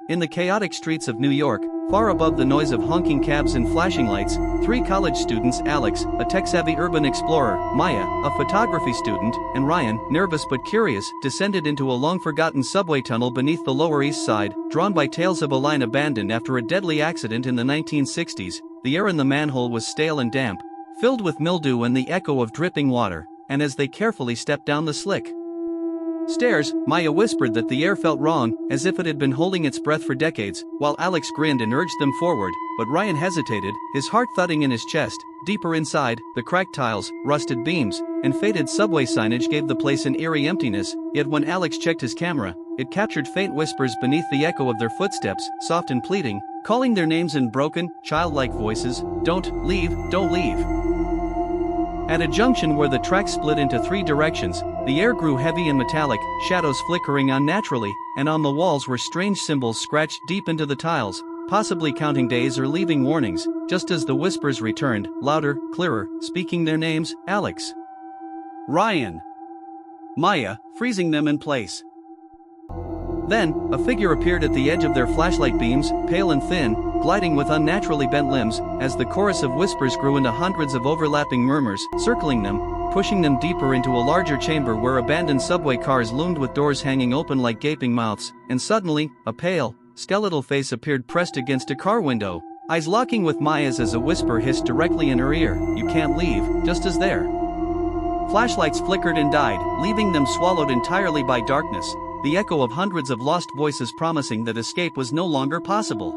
In the chaotic streets of New York, far above the noise of honking cabs and flashing lights, three college students, Alex, a tech-savvy urban explorer, Maya, a photography student, and Ryan, nervous but curious, descended into a long-forgotten subway tunnel beneath the Lower East Side, drawn by tales of a line abandoned after a deadly accident in the 1960s. The air in the manhole was stale and damp, filled with mildew and the echo of dripping water, and as they carefully stepped down the slick stairs, Maya whispered that the air felt wrong, as if it had been holding its breath for decades, while Alex grinned and urged them forward, but Ryan hesitated, his heart thudding in his chest. Deeper inside, the cracked tiles, rusted beams, and faded subway signage gave the place an eerie emptiness, yet when Alex checked his camera, it captured faint whispers beneath the echo of their footsteps, soft and pleading, calling their names in broken, childlike voices. Don't leave, don't leave. At a junction where the tracks split into three directions, the air grew heavy and metallic, shadows flickering unnaturally, and on the walls were strange symbols scratched deep into the tiles, possibly counting days or leaving warnings. Just as the whispers returned, louder, clearer, speaking their names: Alex, Ryan, Maya, freezing them in place. Then, a figure appeared at the edge of their flashlight beams, pale and thin, gliding with unnaturally bent limbs, as the chorus of whispers grew into hundreds of overlapping murmurs, circling them, pushing them deeper into a larger chamber where abandoned subway cars loomed with doors hanging open like gaping mouths. And suddenly, a pale, skeletal face appeared pressed against a car window, eyes locking with Maya's as a whisper hissed directly in her ear, "You can't leave," just as their flashlights flickered and died, leaving them swallowed entirely by darkness, the echo of hundreds of lost voices promising that escape was no longer possible.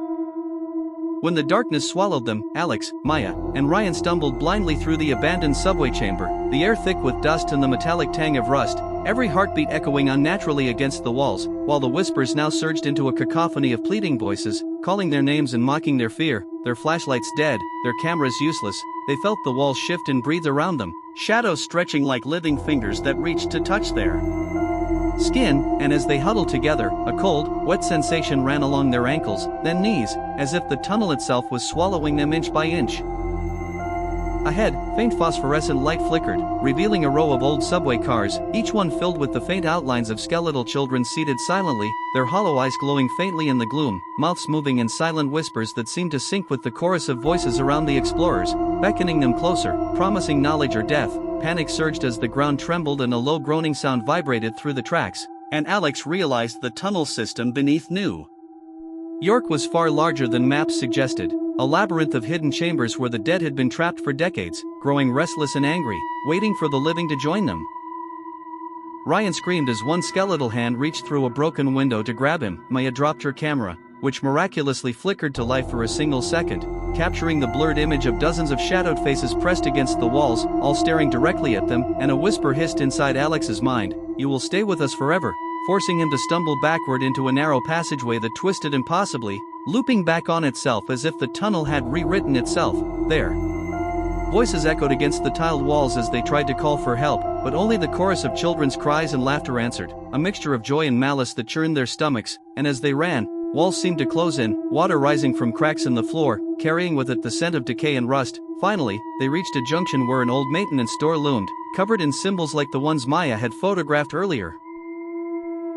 When the darkness swallowed them, Alex, Maya, and Ryan stumbled blindly through the abandoned subway chamber, the air thick with dust and the metallic tang of rust, every heartbeat echoing unnaturally against the walls, while the whispers now surged into a cacophony of pleading voices, calling their names and mocking their fear. Their flashlights dead, their cameras useless, they felt the walls shift and breathe around them, shadows stretching like living fingers that reached to touch their skin, and as they huddled together, a cold, wet sensation ran along their ankles, then knees, as if the tunnel itself was swallowing them inch by inch. Ahead, faint phosphorescent light flickered, revealing a row of old subway cars, each one filled with the faint outlines of skeletal children seated silently, their hollow eyes glowing faintly in the gloom, mouths moving in silent whispers that seemed to sync with the chorus of voices around the explorers, beckoning them closer, promising knowledge or death. Panic surged as the ground trembled and a low groaning sound vibrated through the tracks, and Alex realized the tunnel system beneath New York was far larger than maps suggested, a labyrinth of hidden chambers where the dead had been trapped for decades, growing restless and angry, waiting for the living to join them. Ryan screamed as one skeletal hand reached through a broken window to grab him. Maya dropped her camera, which miraculously flickered to life for a single second, capturing the blurred image of dozens of shadowed faces pressed against the walls, all staring directly at them, and a whisper hissed inside Alex's mind, "You will stay with us forever," forcing him to stumble backward into a narrow passageway that twisted impossibly, looping back on itself as if the tunnel had rewritten itself. There, voices echoed against the tiled walls as they tried to call for help, but only the chorus of children's cries and laughter answered, a mixture of joy and malice that churned their stomachs, and as they ran, walls seemed to close in, water rising from cracks in the floor, carrying with it the scent of decay and rust. Finally, they reached a junction where an old maintenance store loomed, covered in symbols like the ones Maya had photographed earlier.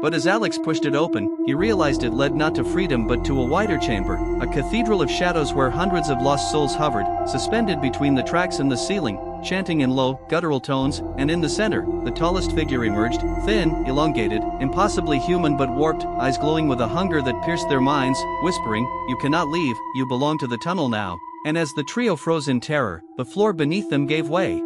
But as Alex pushed it open, he realized it led not to freedom but to a wider chamber, a cathedral of shadows where hundreds of lost souls hovered, suspended between the tracks and the ceiling, chanting in low, guttural tones, and in the center, the tallest figure emerged, thin, elongated, impossibly human but warped, eyes glowing with a hunger that pierced their minds, whispering, "You cannot leave, you belong to the tunnel now." And as the trio froze in terror, the floor beneath them gave way,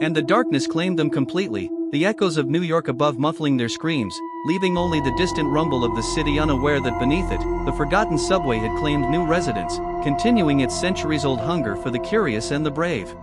and the darkness claimed them completely, the echoes of New York above muffling their screams, leaving only the distant rumble of the city unaware that beneath it, the forgotten subway had claimed new residents, continuing its centuries-old hunger for the curious and the brave.